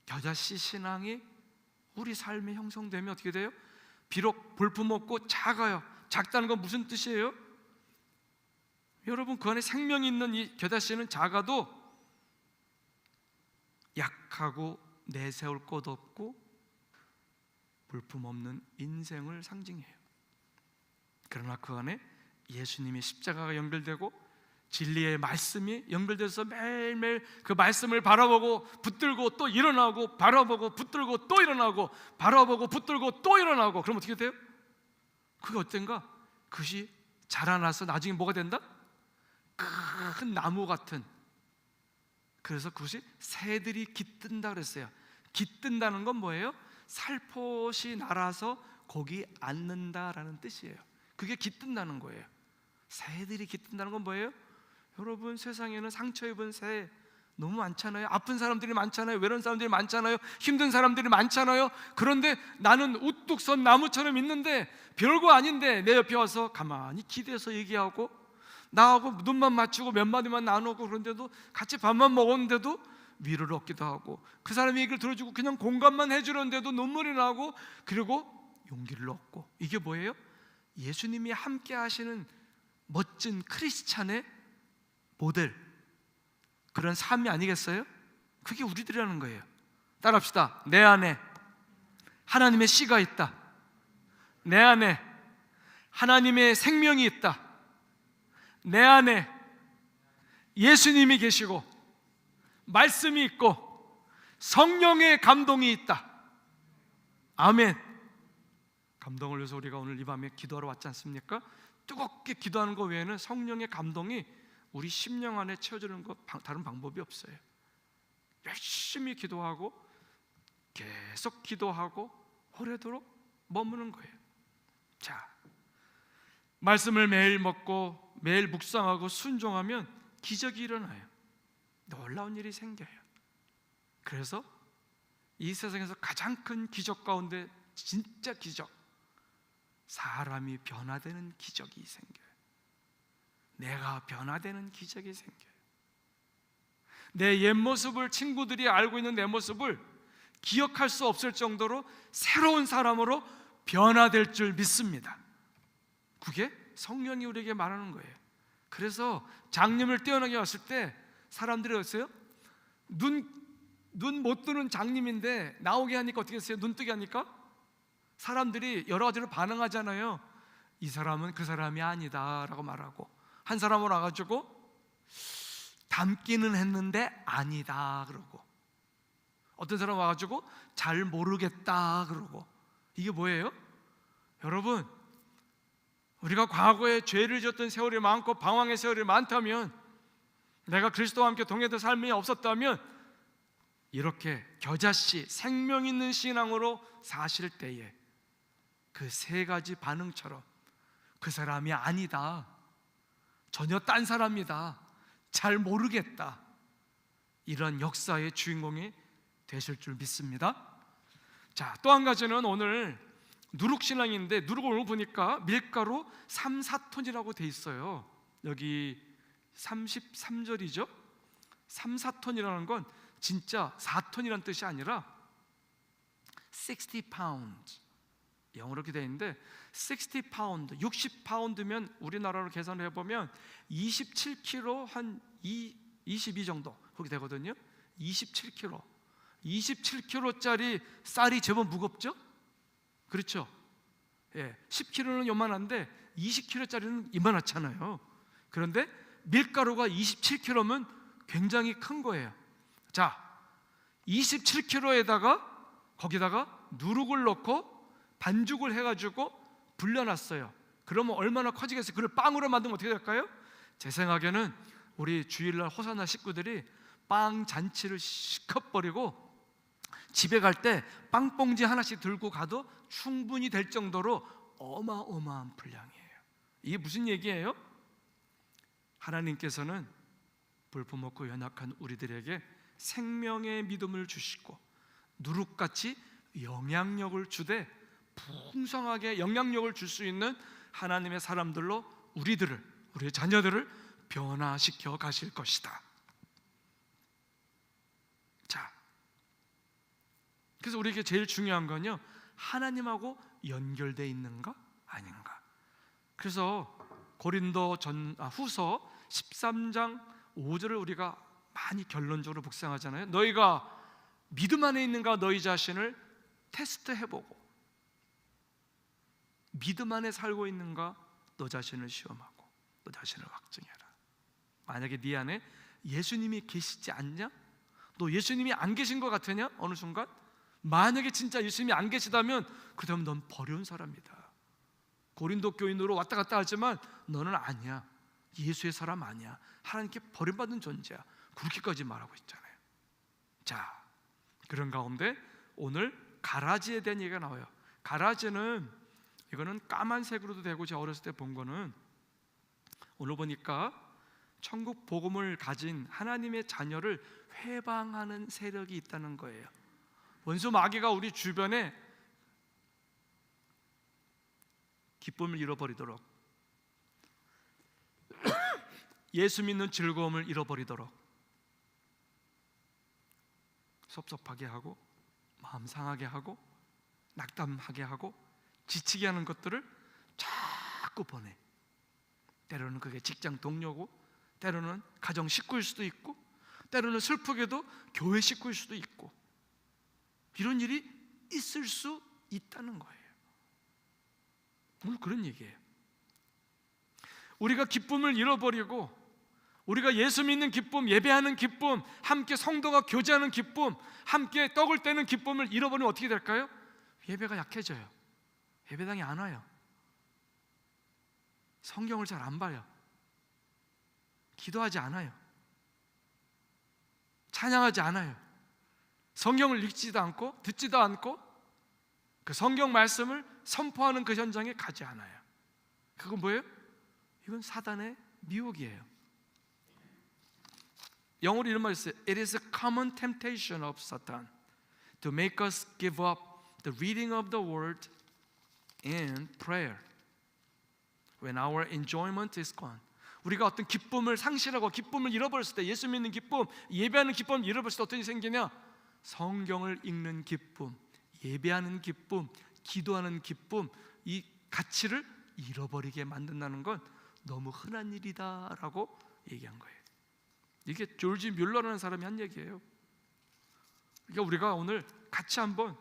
겨자씨 신앙이 우리 삶에 형성되면 어떻게 돼요? 비록 볼품없고 작아요. 작다는 건 무슨 뜻이에요? 여러분, 그 안에 생명이 있는 이 겨자씨는 작아도 약하고 내세울 것 없고 볼품없는 인생을 상징해요. 그러나 그 안에 예수님의 십자가가 연결되고 진리의 말씀이 연결돼서 매일매일 그 말씀을 바라보고 붙들고 또 일어나고 바라보고 붙들고 또 일어나고 바라보고 붙들고 또 일어나고. 그럼 어떻게 돼요? 그게 어떤가? 그것이 자라나서 나중에 뭐가 된다? 큰 나무 같은. 그래서 그것이 새들이 깃든다 그랬어요. 깃든다는 건 뭐예요? 살포시 날아서 거기 앉는다라는 뜻이에요. 그게 깃든다는 거예요. 새들이 깃든다는 건 뭐예요? 여러분, 세상에는 상처 입은 새 너무 많잖아요. 아픈 사람들이 많잖아요. 외로운 사람들이 많잖아요. 힘든 사람들이 많잖아요. 그런데 나는 우뚝 선 나무처럼 있는데 별거 아닌데 내 옆에 와서 가만히 기대서 얘기하고 나하고 눈만 맞추고 몇 마디만 나누고, 그런데도 같이 밥만 먹었는데도 위로를 얻기도 하고, 그 사람의 얘기를 들어주고 그냥 공감만 해주는데도 눈물이 나고, 그리고 용기를 얻고. 이게 뭐예요? 예수님이 함께 하시는 멋진 크리스찬의 모델, 그런 삶이 아니겠어요? 그게 우리들이라는 거예요. 따라합시다. 내 안에 하나님의 씨가 있다. 내 안에 하나님의 생명이 있다. 내 안에 예수님이 계시고 말씀이 있고 성령의 감동이 있다. 아멘. 감동을 위해서 우리가 오늘 이 밤에 기도하러 왔지 않습니까? 뜨겁게 기도하는 것 외에는 성령의 감동이 우리 심령 안에 채워지는 것 다른 방법이 없어요. 열심히 기도하고 계속 기도하고 오래도록 머무는 거예요. 자, 말씀을 매일 먹고 매일 묵상하고 순종하면 기적이 일어나요. 놀라운 일이 생겨요. 그래서 이 세상에서 가장 큰 기적 가운데 진짜 기적, 사람이 변화되는 기적이 생겨요. 내가 변화되는 기적이 생겨요. 내 옛 모습을, 친구들이 알고 있는 내 모습을 기억할 수 없을 정도로 새로운 사람으로 변화될 줄 믿습니다. 그게 성령이 우리에게 말하는 거예요. 그래서 장님을 떼어나게 왔을 때 사람들이 어땠어요? 눈 못 뜨는 장님인데 나오게 하니까 어떻게 했어요? 눈 뜨게 하니까 사람들이 여러 가지로 반응하잖아요. 이 사람은 그 사람이 아니다 라고 말하고, 한 사람은 와가지고 닮기는 했는데 아니다 그러고, 어떤 사람 와가지고 잘 모르겠다 그러고. 이게 뭐예요? 여러분, 우리가 과거에 죄를 지었던 세월이 많고 방황의 세월이 많다면, 내가 그리스도와 함께 동행된 삶이 없었다면 이렇게 겨자씨, 생명 있는 신앙으로 사실 때에 그 세 가지 반응처럼 그 사람이 아니다, 전혀 딴 사람이다, 잘 모르겠다, 이런 역사의 주인공이 되실 줄 믿습니다. 자, 또 한 가지는 오늘 누룩신앙인데, 누룩을 오늘 보니까 밀가루 3, 4톤이라고 돼 있어요. 여기 33절이죠 3, 4톤이라는 건 진짜 4톤이라는 뜻이 아니라 60 pounds, 영어로 이렇게 돼 있는데 60 pound, 60파운드면 우리나라로 계산을 해보면 27kg 한 22 정도 그렇게 되거든요. 27kg, 27kg짜리 쌀이 제법 무겁죠? 그렇죠? 예, 10kg는 요만한데 20kg짜리는 이만하잖아요. 그런데 밀가루가 27kg면 굉장히 큰 거예요. 자, 27kg에다가 거기다가 누룩을 넣고 반죽을 해가지고 불려놨어요. 그러면 얼마나 커지겠어요? 그걸 빵으로 만들면 어떻게 될까요? 제 생각에는 우리 주일날 호사나 식구들이 빵 잔치를 시컷 버리고 집에 갈 때 빵봉지 하나씩 들고 가도 충분히 될 정도로 어마어마한 분량이에요. 이게 무슨 얘기예요? 하나님께서는 볼품없고 연약한 우리들에게 생명의 믿음을 주시고 누룩같이 영향력을 주되 풍성하게 영향력을 줄 수 있는 하나님의 사람들로 우리의 자녀들을 변화시켜 가실 것이다. 자, 그래서 우리에게 제일 중요한 건요, 하나님하고 연결되어 있는가 아닌가. 그래서 후서 13장 5절을 우리가 많이 결론적으로 묵상하잖아요. 너희가 믿음 안에 있는가 너희 자신을 테스트해보고 믿음 안에 살고 있는가 너 자신을 시험하고 너 자신을 확증해라. 만약에 네 안에 예수님이 계시지 않냐? 너 예수님이 안 계신 것 같으냐? 어느 순간? 만약에 진짜 예수님이 안 계시다면 그다음 넌 버려운 사람이다. 고린도 교인으로 왔다 갔다 하지만 너는 아니야. 예수의 사람 아니야. 하나님께 버림받은 존재야. 그렇게까지 말하고 있잖아요. 자, 그런 가운데 오늘 가라지에 대한 얘기가 나와요. 가라지는 이거는 까만색으로도 되고 제가 어렸을 때 본 거는 오늘 보니까 천국 복음을 가진 하나님의 자녀를 회방하는 세력이 있다는 거예요. 원수 마귀가 우리 주변에 기쁨을 잃어버리도록 예수 믿는 즐거움을 잃어버리도록 섭섭하게 하고 마음 상하게 하고 낙담하게 하고 지치게 하는 것들을 자꾸 보내. 때로는 그게 직장 동료고 때로는 가정 식구일 수도 있고 때로는 슬프게도 교회 식구일 수도 있고 이런 일이 있을 수 있다는 거예요. 오늘 그런 얘기예요. 우리가 기쁨을 잃어버리고 우리가 예수 믿는 기쁨, 예배하는 기쁨, 함께 성도가 교제하는 기쁨, 함께 떡을 떼는 기쁨을 잃어버리면 어떻게 될까요? 예배가 약해져요. 예배당에 안 와요. 성경을 잘 안 봐요. 기도하지 않아요. 찬양하지 않아요. 성경을 읽지도 않고 듣지도 않고 그 성경 말씀을 선포하는 그 현장에 가지 않아요. 그건 뭐예요? 이건 사단의 미혹이에요. 영어로 이런 말이 있어요. It is a common temptation of Satan to make us give up the reading of the word and prayer when our enjoyment is gone. 우리가 어떤 기쁨을 상실하고 기쁨을 잃어버렸을 때, 예수 믿는 기쁨, 예배하는 기쁨을 잃어버렸을 때 어떤 일이 생기냐? 성경을 읽는 기쁨, 예배하는 기쁨, 기도하는 기쁨, 이 가치를 잃어버리게 만든다는 건 너무 흔한 일이다라고 얘기한 거예요. 이게 조지 뮬러라는 사람이 한 얘기예요. 그러니까 우리가 오늘 같이 한번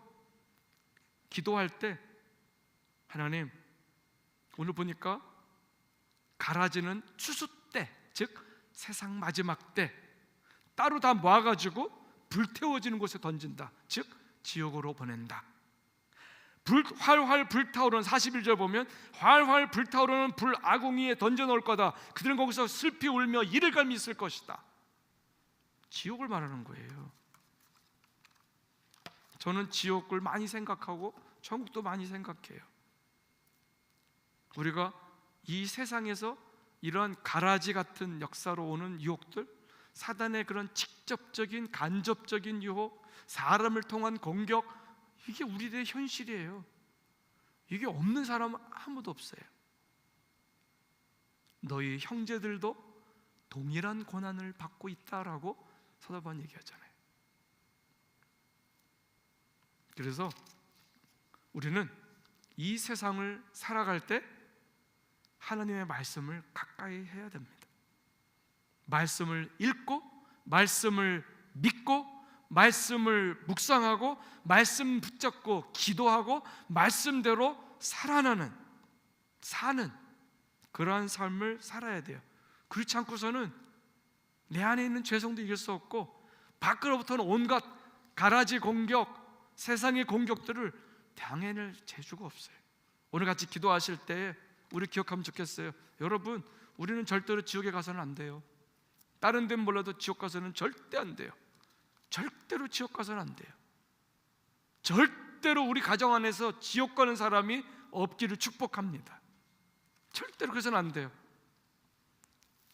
기도할 때, 하나님, 오늘 보니까 가라지는 추수 때, 즉 세상 마지막 때 따로 다 모아가지고 불태워지는 곳에 던진다. 즉 지옥으로 보낸다. 활활 불타오르는 41절 보면 활활 불타오르는 불 아궁이에 던져놓을 거다. 그들은 거기서 슬피 울며 이를 갈미 있을 것이다. 지옥을 말하는 거예요. 저는 지옥을 많이 생각하고 천국도 많이 생각해요. 우리가 이 세상에서 이런 가라지 같은 역사로 오는 유혹들, 사단의 그런 직접적인 간접적인 유혹, 사람을 통한 공격, 이게 우리들의 현실이에요. 이게 없는 사람은 아무도 없어요. 너희 형제들도 동일한 고난을 받고 있다라고 사도 바울은 얘기하잖아요. 그래서 우리는 이 세상을 살아갈 때 하나님의 말씀을 가까이 해야 됩니다. 말씀을 읽고 말씀을 믿고 말씀을 묵상하고 말씀 붙잡고 기도하고 말씀대로 사는 그러한 삶을 살아야 돼요. 그렇지 않고서는 내 안에 있는 죄성도 이길 수 없고 밖으로부터는 온갖 가라지 공격, 세상의 공격들을 당해낼 재주가 없어요. 오늘 같이 기도하실 때 우리 기억하면 좋겠어요. 여러분, 우리는 절대로 지옥에 가서는 안 돼요. 다른 데는 몰라도 지옥 가서는 절대 안 돼요. 절대로 지옥 가서는 안 돼요. 절대로 우리 가정 안에서 지옥 가는 사람이 없기를 축복합니다. 절대로 그래서는 안 돼요.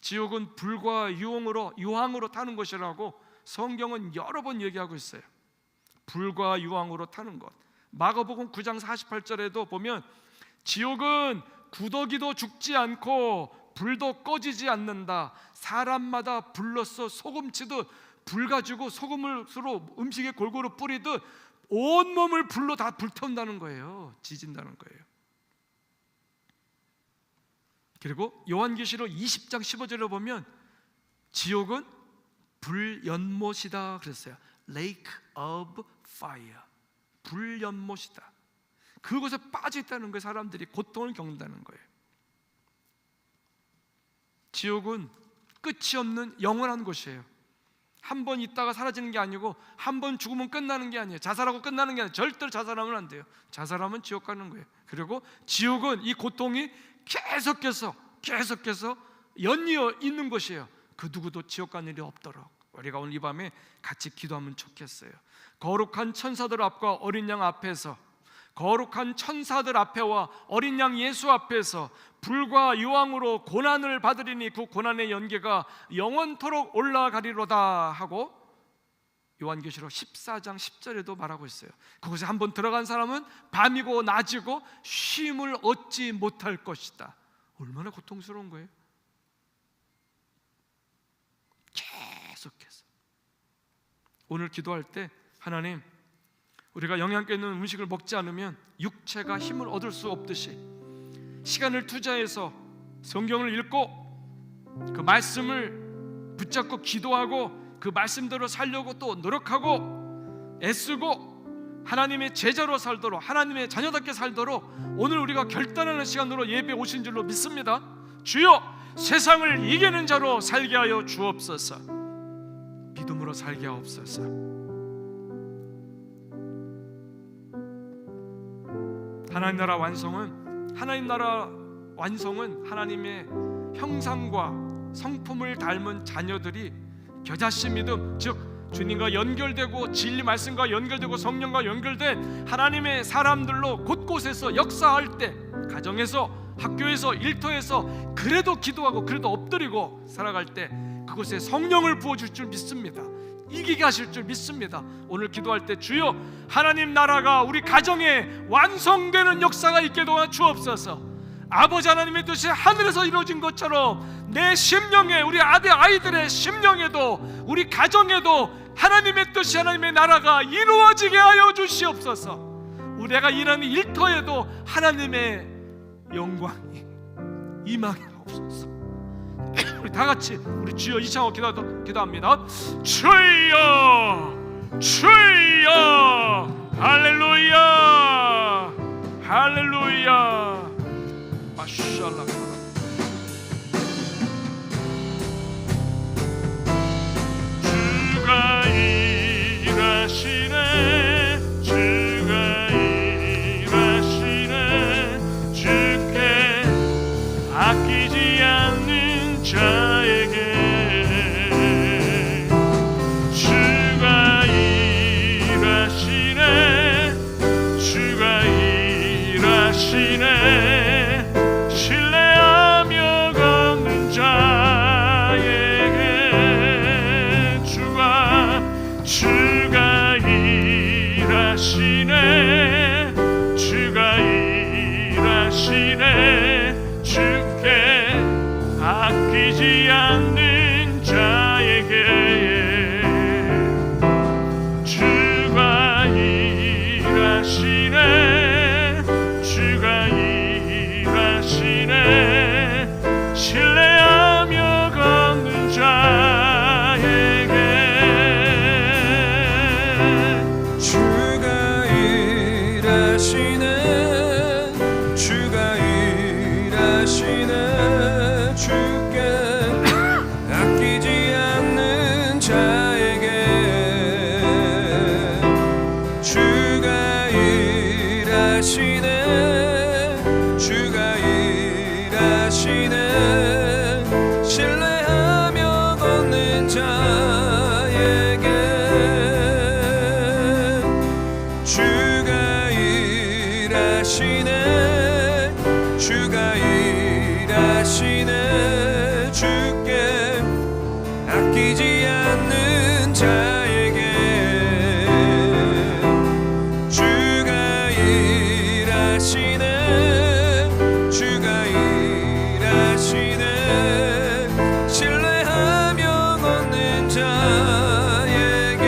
지옥은 불과 유황으로 타는 것이라고 성경은 여러 번 얘기하고 있어요. 불과 유황으로 타는 것. 마가복음 9장 48절에도 보면 지옥은 구더기도 죽지 않고 불도 꺼지지 않는다. 사람마다 불로써 소금치듯 불 가지고 소금을 서로 음식에 골고루 뿌리듯 온몸을 불로 다 불태운다는 거예요. 지진다는 거예요. 그리고 요한계시록 20장 15절에 보면 지옥은 불연못이다 그랬어요. Lake of Fire. 불연못이다. 그곳에 빠져 있다는 거예요. 사람들이 고통을 겪는다는 거예요. 지옥은 끝이 없는 영원한 곳이에요. 한 번 있다가 사라지는 게 아니고 한 번 죽으면 끝나는 게 아니에요. 자살하고 끝나는 게 아니에요. 절대로 자살하면 안 돼요. 자살하면 지옥 가는 거예요. 그리고 지옥은 이 고통이 계속해서 연이어 있는 것이에요. 그 누구도 지옥 가는 일이 없도록 우리가 오늘 이 밤에 같이 기도하면 좋겠어요. 거룩한 천사들 앞과 어린 양 앞에서, 거룩한 천사들 앞에와 어린 양 예수 앞에서 불과 유황으로 고난을 받으리니 그 고난의 연계가 영원토록 올라가리로다 하고 요한계시록 14장 10절에도 말하고 있어요. 그곳에 한번 들어간 사람은 밤이고 낮이고 쉼을 얻지 못할 것이다. 얼마나 고통스러운 거예요. 계속해서 오늘 기도할 때 하나님, 우리가 영양가 있는 음식을 먹지 않으면 육체가 힘을 얻을 수 없듯이 시간을 투자해서 성경을 읽고 그 말씀을 붙잡고 기도하고 그 말씀대로 살려고 또 노력하고 애쓰고 하나님의 제자로 살도록, 하나님의 자녀답게 살도록 오늘 우리가 결단하는 시간으로 예배 오신 줄로 믿습니다. 주여, 세상을 이기는 자로 살게 하여 주옵소서. 믿음으로 살게 하옵소서. 하나님 나라 완성은 하나님의 형상과 성품을 닮은 자녀들이 겨자씨 믿음, 즉 주님과 연결되고 진리 말씀과 연결되고 성령과 연결된 하나님의 사람들로 곳곳에서 역사할 때, 가정에서, 학교에서, 일터에서 그래도 기도하고 그래도 엎드리고 살아갈 때 그곳에 성령을 부어줄 줄 믿습니다. 이기게 하실 줄 믿습니다. 오늘 기도할 때 주여, 하나님 나라가 우리 가정에 완성되는 역사가 있게 도와 주옵소서. 아버지 하나님의 뜻이 하늘에서 이루어진 것처럼 내 심령에, 우리 아이들의 심령에도, 우리 가정에도 하나님의 뜻이, 하나님의 나라가 이루어지게 하여 주시옵소서. 우리가 일하는 일터에도 하나님의 영광이 임하게 하옵소서. 우리 다 같이 우리 주여 이창호 기도합니다. 주여, 주여, 할렐루야, 할렐루야. 마샬라. 주가 일하시네, 주가 일하시네. 주께 아끼지 않는 자에게 주가 일하시네, 주가 일하시네. 신뢰하며 걷는 자에게 주가 일하시네, 주가 일하시네. 주께 아끼지 않는 자에게 주가 일하시네, 주가 일하시네. 신뢰하며 걷는 자에게 주가 일하시네, 주가 일하시네. 주께 아끼지 않는 자에게 주가 일하시네, 주가 일하시네. 신뢰하며 걷는 일하시네 주가 일하시네 주께 아끼지 않는 자에게 주가 일하시네 주가 일하시네 신뢰하며 얻는 자에게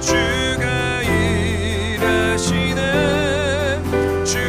주가 일하시네 주가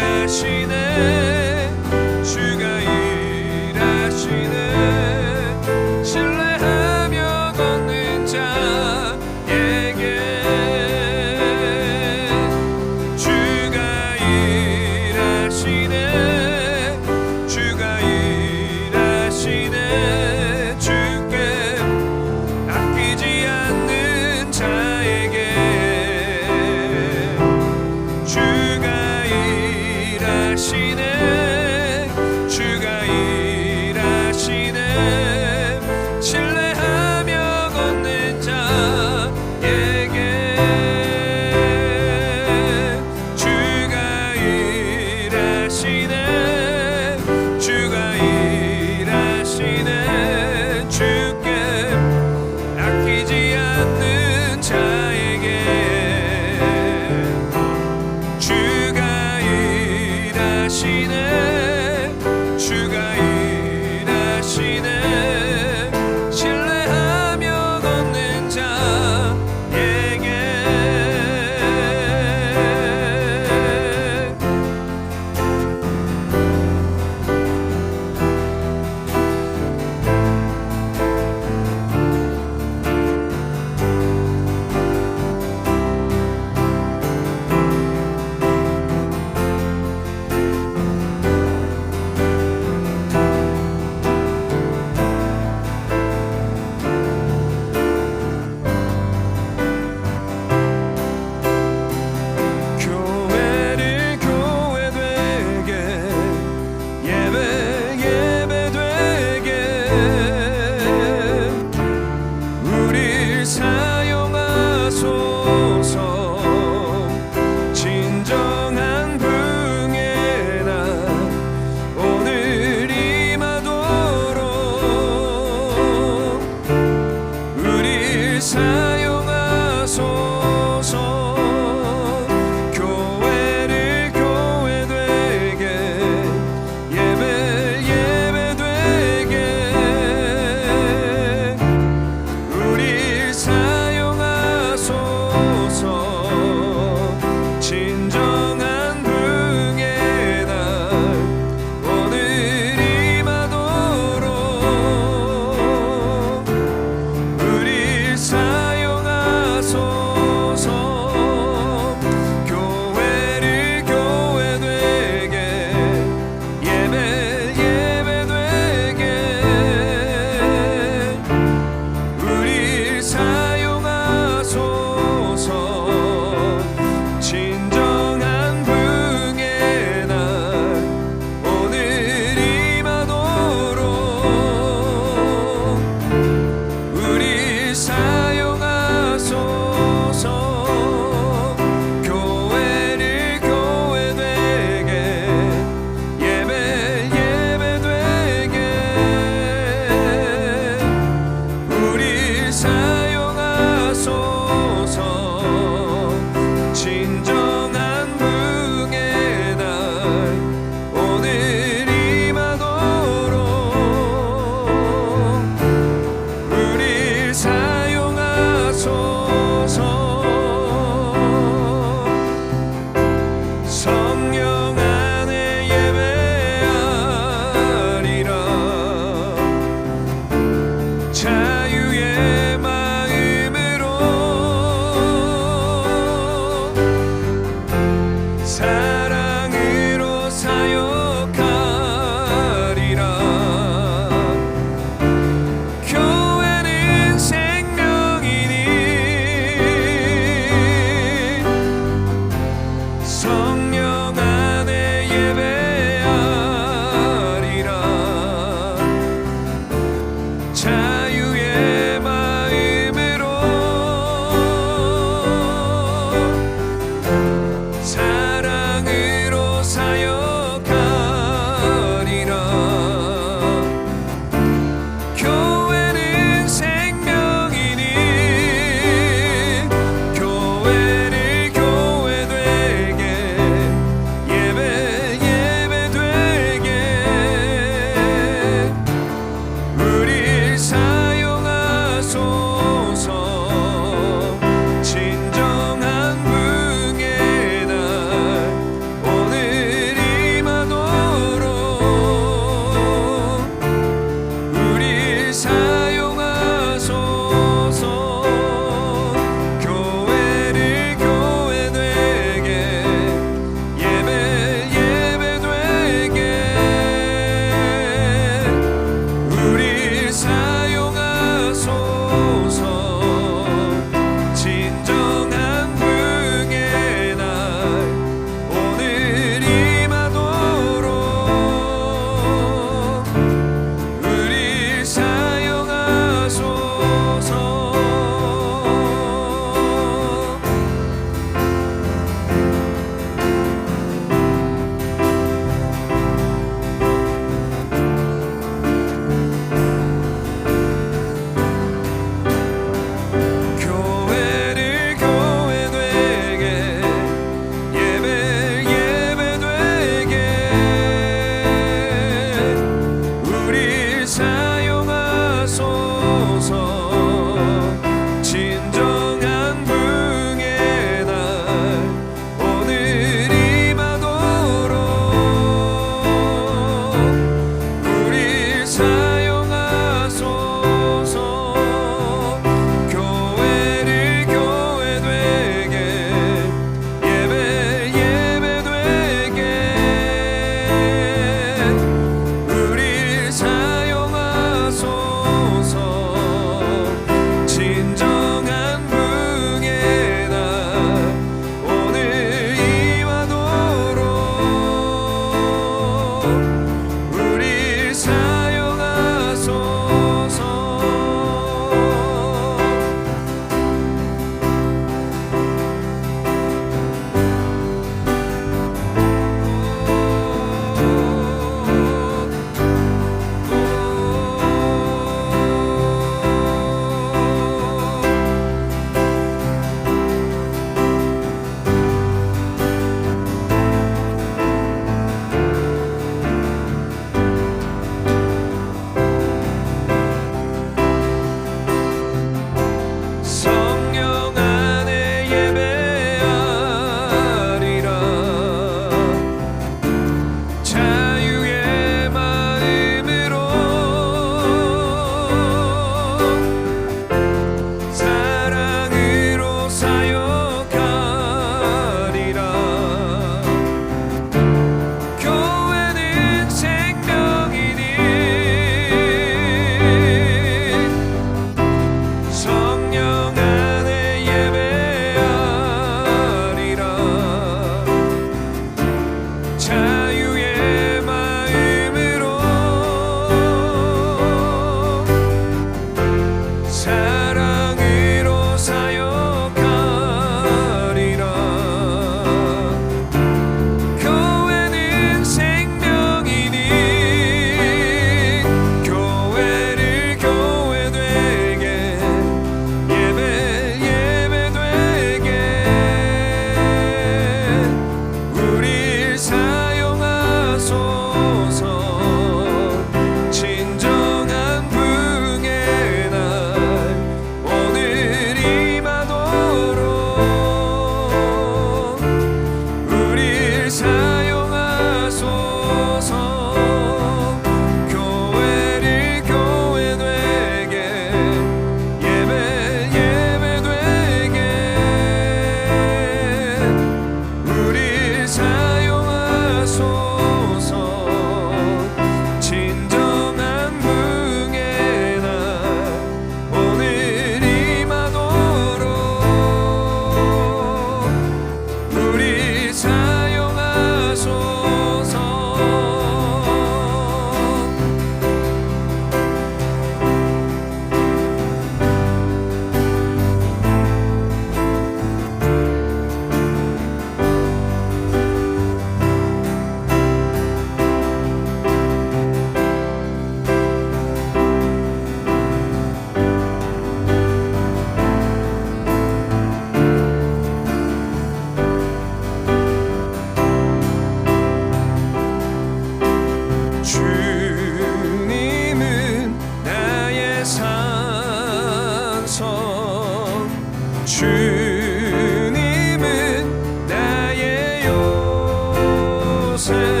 곳에